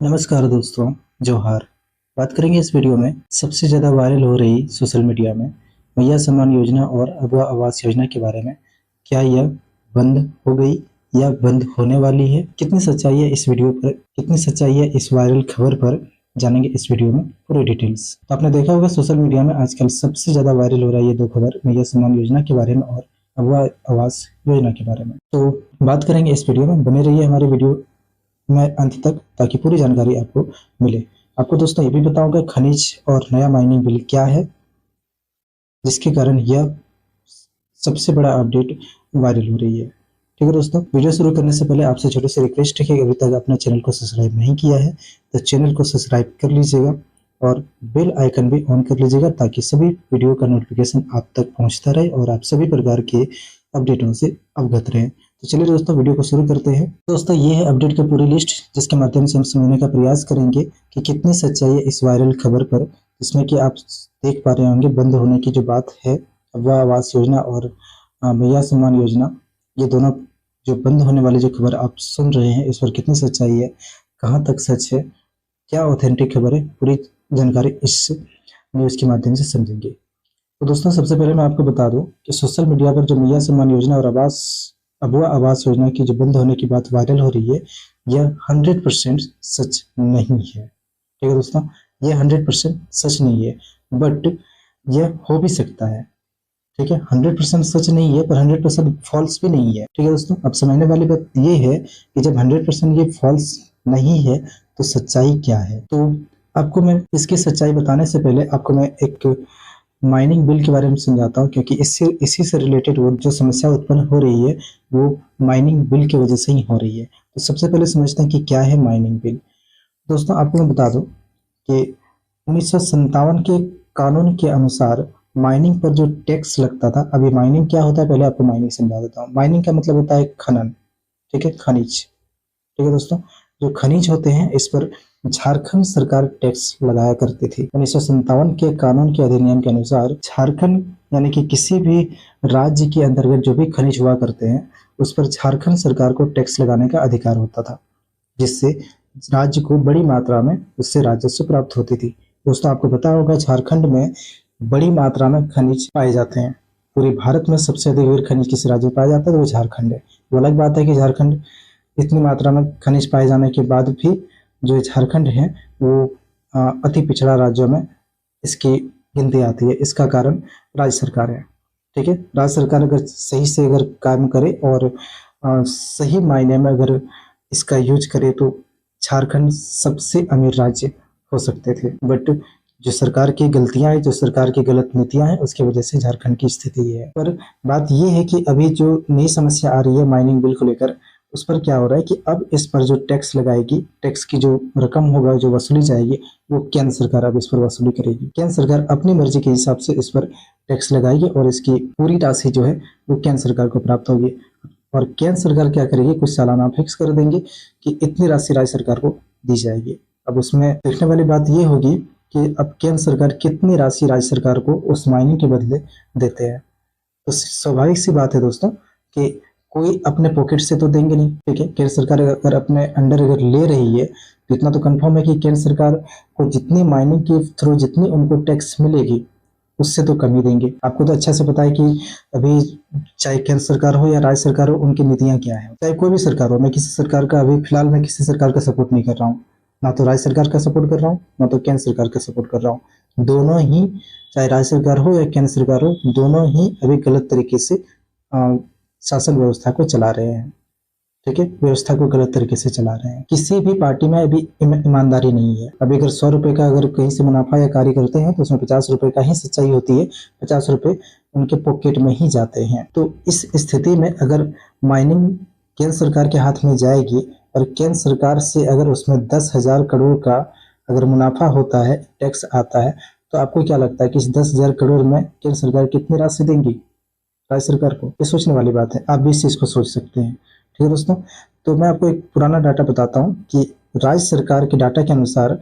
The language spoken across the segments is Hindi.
नमस्कार दोस्तों, जोहार। बात करेंगे इस वीडियो में सबसे ज़्यादा वायरल हो रही सोशल मीडिया में मैया सम्मान योजना और अगवा आवास योजना के बारे में। क्या यह बंद हो गई या बंद होने वाली है? कितनी सच्चाई है इस वीडियो पर, कितनी सच्चाई है इस वायरल खबर पर, जानेंगे इस वीडियो में पूरी डिटेल्स। तो आपने देखा होगा सोशल मीडिया में आजकल सबसे ज़्यादा वायरल हो रहा है ये दो खबर, मैया सम्मान योजना के बारे में और अगवा आवास योजना के बारे में। तो बात करेंगे इस वीडियो में, बने रहिए हमारे वीडियो मैं अंत तक ताकि पूरी जानकारी आपको मिले। आपको दोस्तों ये भी बताऊंगा खनिज और नया माइनिंग बिल क्या है, जिसके कारण यह सबसे बड़ा अपडेट वायरल हो रही है। ठीक है दोस्तों, वीडियो शुरू करने से पहले आपसे छोटी सी रिक्वेस्ट है कि अभी तक अपने चैनल को सब्सक्राइब नहीं किया है तो चैनल को सब्सक्राइब कर लीजिएगा और बेल आइकन भी ऑन कर लीजिएगा ताकि सभी वीडियो का नोटिफिकेशन आप तक पहुंचता रहे और आप सभी प्रकार के अपडेटों से अवगत रहें। तो चलिए दोस्तों वीडियो को शुरू करते हैं। दोस्तों ये है अपडेट की पूरी लिस्ट, जिसके माध्यम से हम समझने का प्रयास करेंगे कि कितनी सच्चाई है इस वायरल खबर पर, जिसमें कि आप देख पा रहे होंगे बंद होने की जो बात है अगवा आवास योजना और मैया सम्मान योजना, ये दोनों जो बंद होने वाली जो खबर आप सुन रहे हैं इस पर कितनी सच्चाई है, कहाँ तक सच है, क्या ऑथेंटिक खबर है, पूरी जानकारी इस न्यूज़ के माध्यम से समझेंगे। तो दोस्तों सबसे पहले मैं आपको बता दूं कि सोशल मीडिया पर जो मैया सम्मान योजना और अगवा आवास योजना की जो बंद होने की बात वायरल हो रही है, यह 100% सच नहीं है। ठीक है दोस्तों, यह 100% सच नहीं है, बट यह हो भी सकता है। ठीक है, 100% सच नहीं है पर 100% फॉल्स भी नहीं है। ठीक है दोस्तों, अब समझने वाली बात ये है कि जब 100% ये फॉल्स नहीं है तो सच्चाई क्या है। तो आपको मैं इसकी सच्चाई बताने से पहले आपको मैं एक माइनिंग बिल के बारे में समझाता हूँ, क्योंकि इससे इसी से रिलेटेड वो जो समस्या उत्पन्न हो रही है वो माइनिंग बिल की वजह से ही हो रही है। तो सबसे पहले समझते हैं कि क्या है माइनिंग बिल। दोस्तों आपको मैं बता दूं कि 1957 के कानून के अनुसार माइनिंग पर जो टैक्स लगता था, अभी माइनिंग क्या होता है पहले आपको माइनिंग समझा देता हूँ। माइनिंग का मतलब होता है खनन, ठीक है, खनिज। ठीक है दोस्तों, जो खनिज होते हैं इस पर झारखंड सरकार टैक्स लगाया करती थी। 1957 के कानून के अधिनियम के अनुसार झारखंड यानी कि किसी भी राज्य के अंतर्गत जो भी खनिज हुआ करते हैं उस पर झारखंड सरकार को टैक्स लगाने का अधिकार होता था, जिससे राज्य को बड़ी मात्रा में उससे राजस्व प्राप्त होती थी। दोस्तों आपको पता होगा झारखंड में बड़ी मात्रा में खनिज पाए जाते हैं। पूरे भारत में सबसे अधिक अगर खनिज किस राज्य में पाया जाता है तो वो झारखंड है। वो अलग बात है कि झारखंड इतनी मात्रा में खनिज पाए जाने के बाद भी जो झारखंड है वो अति पिछड़ा राज्यों में इसकी गिनती आती है। इसका कारण राज्य सरकार है। ठीक है, राज्य सरकार अगर सही से अगर काम करे और सही मायने में अगर इसका यूज करे तो झारखंड सबसे अमीर राज्य हो सकते थे, बट जो सरकार की गलतियां हैं, जो सरकार की गलत नीतियां हैं, उसकी वजह से झारखंड की स्थिति ये है। पर बात ये है कि अभी जो नई समस्या आ रही है माइनिंग बिल को लेकर, उस पर क्या हो रहा है कि अब इस पर जो टैक्स लगाएगी, टैक्स की जो रकम होगा जो वसूली जाएगी वो केंद्र सरकार अब इस पर वसूली करेगी। केंद्र सरकार अपनी मर्जी के हिसाब से इस पर टैक्स लगाएगी और इसकी पूरी राशि जो है वो केंद्र सरकार को प्राप्त होगी। और केंद्र सरकार क्या करेगी, कुछ सालाना फिक्स कर देंगे कि इतनी राशि राज्य सरकार को दी जाएगी। अब उसमें देखने वाली बात ये होगी कि अब केंद्र सरकार कितनी राशि राज्य सरकार को उस माइनिंग के बदले देते हैं। तो स्वाभाविक सी बात है दोस्तों कि कोई अपने पॉकेट से तो देंगे नहीं। ठीक है, केंद्र सरकार अगर अपने अंडर अगर ले रही है तो इतना तो कंफर्म है कि केंद्र सरकार को जितनी माइनिंग के थ्रू जितनी उनको टैक्स मिलेगी उससे तो कम ही देंगे। आपको तो अच्छा से पता है कि अभी चाहे केंद्र सरकार हो या राज्य सरकार हो, उनकी नीतियां क्या है। चाहे कोई भी सरकार हो, मैं किसी सरकार का अभी फिलहाल मैं किसी सरकार का सपोर्ट नहीं कर रहा हूँ, ना तो राज्य सरकार का सपोर्ट कर रहा हूँ ना तो केंद्र सरकार का सपोर्ट कर रहा हूँ। दोनों ही, चाहे राज्य सरकार हो या केंद्र सरकार हो, दोनों ही अभी गलत तरीके से शासन व्यवस्था को चला रहे हैं। ठीक है, व्यवस्था को गलत तरीके से चला रहे हैं। किसी भी पार्टी में अभी ईमानदारी नहीं है। अभी अगर 100 रुपए का अगर कहीं से मुनाफा या कार्य करते हैं तो उसमें 50 रुपए का ही सच्चाई होती है, 50 रुपए उनके पॉकेट में ही जाते हैं। तो इस स्थिति में अगर माइनिंग केंद्र सरकार के हाथ में जाएगी और केंद्र सरकार से अगर उसमें 10,000 करोड़ का अगर मुनाफा होता है, टैक्स आता है, तो आपको क्या लगता है कि इस 10,000 करोड़ में केंद्र सरकार कितनी राशि देंगी राज्य सरकार को? ये सोचने वाली बात है, आप भी इस चीज को सोच सकते हैं। ठीक है दोस्तों, तो मैं आपको एक पुराना डाटा बताता हूँ कि राज्य सरकार के डाटा के अनुसार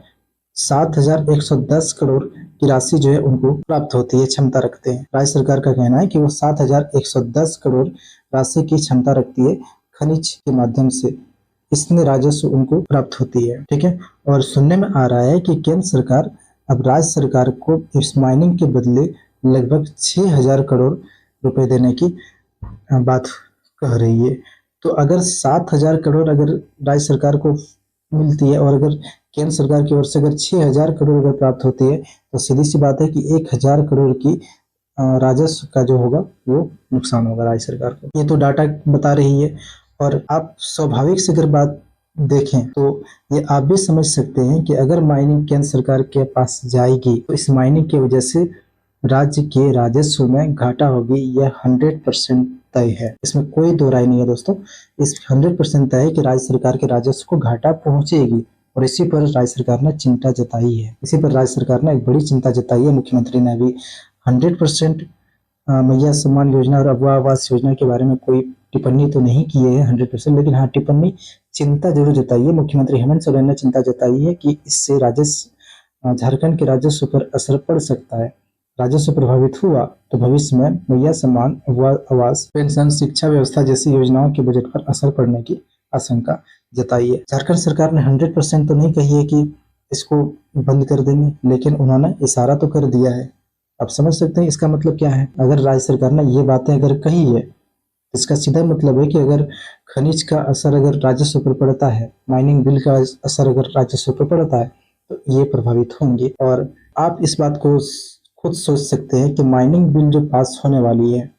7,110 करोड़ की राशि जो है उनको प्राप्त होती है, क्षमता रखते हैं। राज्य सरकार का कहना है कि वो 7,110 करोड़ राशि की क्षमता रखती है खनिज के माध्यम से इसमें राजस्व उनको प्राप्त होती है। ठीक है, और सुनने में आ रहा है कि केंद्र सरकार अब राज्य सरकार को इस माइनिंग के बदले लगभग 6,000 करोड़ रुपए देने की बात कह रही है। तो अगर 7,000 करोड़ अगर राज्य सरकार को मिलती है और अगर केंद्र सरकार की ओर से अगर 6,000 करोड़ अगर प्राप्त होती है तो सीधी सी बात है कि 1,000 करोड़ की राजस्व का जो होगा वो नुकसान होगा राज्य सरकार को। ये तो डाटा बता रही है। और आप स्वाभाविक से अगर बात देखें तो ये आप भी समझ सकते हैं कि अगर माइनिंग केंद्र सरकार के पास जाएगी तो इस माइनिंग की वजह से राज्य के राजस्व में घाटा होगी। यह 100% तय है, इसमें कोई दो राय नहीं है दोस्तों। इस 100% तय है कि राज्य सरकार के राजस्व को घाटा पहुंचेगी और इसी पर राज्य सरकार ने चिंता जताई है। इसी पर राज्य सरकार ने एक बड़ी चिंता जताई है। मुख्यमंत्री ने अभी 100% मैया सम्मान योजना और अबुआ आवास योजना के बारे में कोई टिप्पणी तो नहीं की है 100%, लेकिन हाँ टिप्पणी चिंता जरूर जताई है। मुख्यमंत्री हेमंत सोरेन ने चिंता जताई है कि इससे राजस्व झारखंड के राजस्व पर असर पड़ सकता है। राजस्व प्रभावित हुआ तो भविष्य में मैया सम्मान, अबुआ आवास, पेंशन, शिक्षा व्यवस्था जैसी योजनाओं के बजट पर असर पड़ने की आशंका जताई है। झारखंड सरकार ने 100% तो नहीं कही है कि इसको बंद कर देंगे, लेकिन उन्होंने इशारा तो कर दिया है। आप समझ सकते हैं इसका मतलब क्या है। अगर राज्य सरकार ने ये बातें अगर कही है तो इसका सीधा मतलब है कि अगर खनिज का असर अगर राजस्व पर पड़ता है, माइनिंग बिल का असर अगर राजस्व पर पड़ता है तो ये प्रभावित होंगे। और आप इस बात को खुद सोच सकते हैं कि माइनिंग बिल जो पास होने वाली है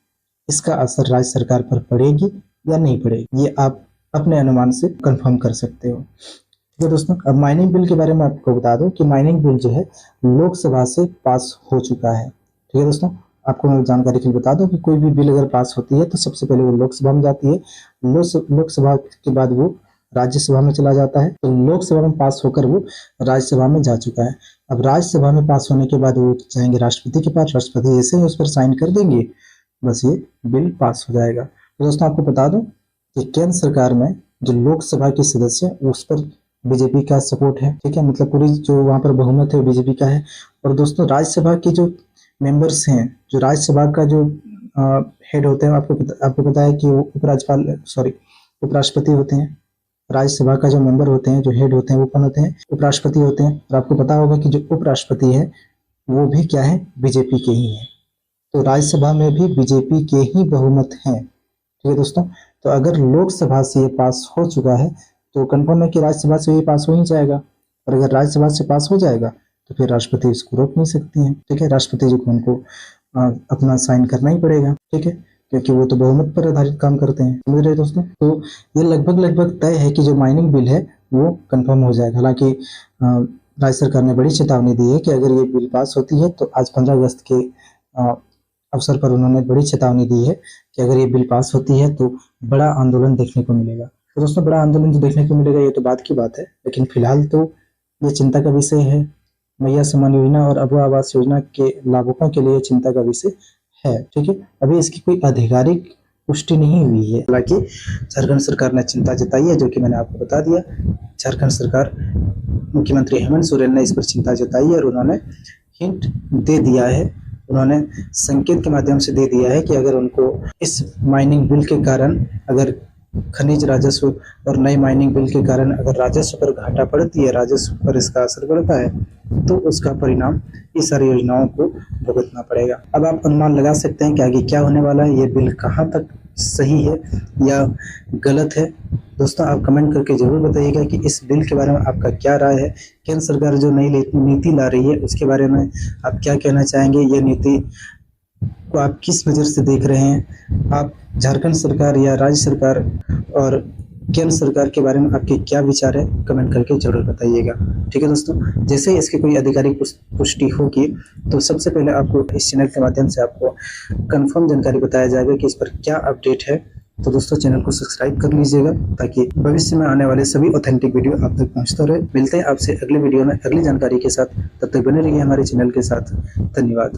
इसका असर राज्य सरकार पर पड़ेगी या नहीं पड़ेगी, ये आप अपने अनुमान से कंफर्म कर सकते हो। ठीक है दोस्तों, अब माइनिंग बिल के बारे में आपको बता दूं कि माइनिंग बिल जो है लोकसभा से पास हो चुका है। ठीक है दोस्तों, आपको मैं जानकारी के लिए बता दूं कि कोई भी बिल अगर पास होती है तो सबसे पहले वो लोकसभा में जाती है। लोकसभा के बाद वो राज्यसभा में चला जाता है। तो लोकसभा में पास होकर वो राज्यसभा में जा चुका है। अब राज्यसभा में पास होने के बाद वो जाएंगे राष्ट्रपति के पास। राष्ट्रपति जैसे ही उस पर साइन कर देंगे बस ये बिल पास हो जाएगा। तो दोस्तों आपको बता दूं कि केंद्र सरकार में जो लोकसभा के सदस्य उस पर बीजेपी का सपोर्ट है। ठीक है, मतलब पूरी जो वहां पर बहुमत है वो बीजेपी का है। और दोस्तों राज्यसभा के जो मेंबर्स हैं, जो राज्यसभा का जो हेड होते हैं, आपको पता है कि वो उपराष्ट्रपति होते हैं। राज्यसभा का जो मेंबर होते हैं, जो हेड होते हैं, वो कौन होते हैं? उपराष्ट्रपति होते हैं। और आपको पता होगा कि जो उपराष्ट्रपति है वो भी क्या है? बीजेपी के ही है। तो राज्यसभा में भी बीजेपी के ही बहुमत है। ठीक है दोस्तों, तो अगर लोकसभा से ये पास हो चुका है तो कंफर्म है कि राज्यसभा से ये पास हो ही जाएगा। और अगर राज्यसभा से पास हो जाएगा तो फिर राष्ट्रपति इसको रोक नहीं सकती है। ठीक है, राष्ट्रपति जी को उनको अपना साइन करना ही पड़ेगा। ठीक है, क्योंकि वो तो बहुमत पर आधारित काम करते हैं। समझ रहे दोस्तों, तो ये लगभग तय है कि जो माइनिंग बिल है वो कंफर्म हो जाएगा। हालांकि राज्य सरकार ने बड़ी चेतावनी दी है कि अगर ये बिल पास होती है तो आज 15 अगस्त के अवसर पर उन्होंने बड़ी चेतावनी दी है कि अगर ये बिल पास होती है तो बड़ा आंदोलन देखने को मिलेगा। तो दोस्तों बड़ा आंदोलन तो देखने को मिलेगा, ये तो बात की बात है, लेकिन फिलहाल तो ये चिंता का विषय है। मैया सम्मान योजना और अबुआ आवास योजना के लाभुकों के लिए चिंता का विषय है। ठीक है, अभी इसकी कोई आधिकारिक पुष्टि नहीं हुई है। हालांकि झारखंड सरकार ने चिंता जताई है, जो कि मैंने आपको बता दिया। झारखंड सरकार, मुख्यमंत्री हेमंत सोरेन ने इस पर चिंता जताई है और उन्होंने हिंट दे दिया है, उन्होंने संकेत के माध्यम से दे दिया है कि अगर उनको इस माइनिंग बिल के कारण अगर खनिज राजस्व और नए माइनिंग बिल के कारण अगर राजस्व पर घाटा पड़ती है, राजस्व पर इसका असर पड़ता है, तो उसका परिणाम इस सारी योजनाओं को भुगतना पड़ेगा। अब आप अनुमान लगा सकते हैं कि आगे क्या होने वाला है, ये बिल कहाँ तक सही है या गलत है। दोस्तों आप कमेंट करके जरूर बताइएगा कि इस बिल के बारे में आपका क्या राय है। केंद्र सरकार जो नई नीति ला रही है उसके बारे में आप क्या कहना चाहेंगे? ये नीति को आप किस नज़र से देख रहे हैं? आप झारखंड सरकार या राज्य सरकार और केंद्र सरकार के बारे में आपके क्या विचार है, कमेंट करके जरूर बताइएगा। ठीक है दोस्तों, जैसे ही इसकी कोई आधिकारिक पुष्टि होगी तो सबसे पहले आपको इस चैनल के माध्यम से आपको कंफर्म जानकारी बताया जाएगा कि इस पर क्या अपडेट है। तो दोस्तों चैनल को सब्सक्राइब कर लीजिएगा ताकि भविष्य में आने वाले सभी ऑथेंटिक वीडियो आप तक पहुंचता रहे। मिलते हैं आपसे अगले वीडियो में अगली जानकारी के साथ, तब तक बने रहिए हमारे चैनल के साथ। धन्यवाद।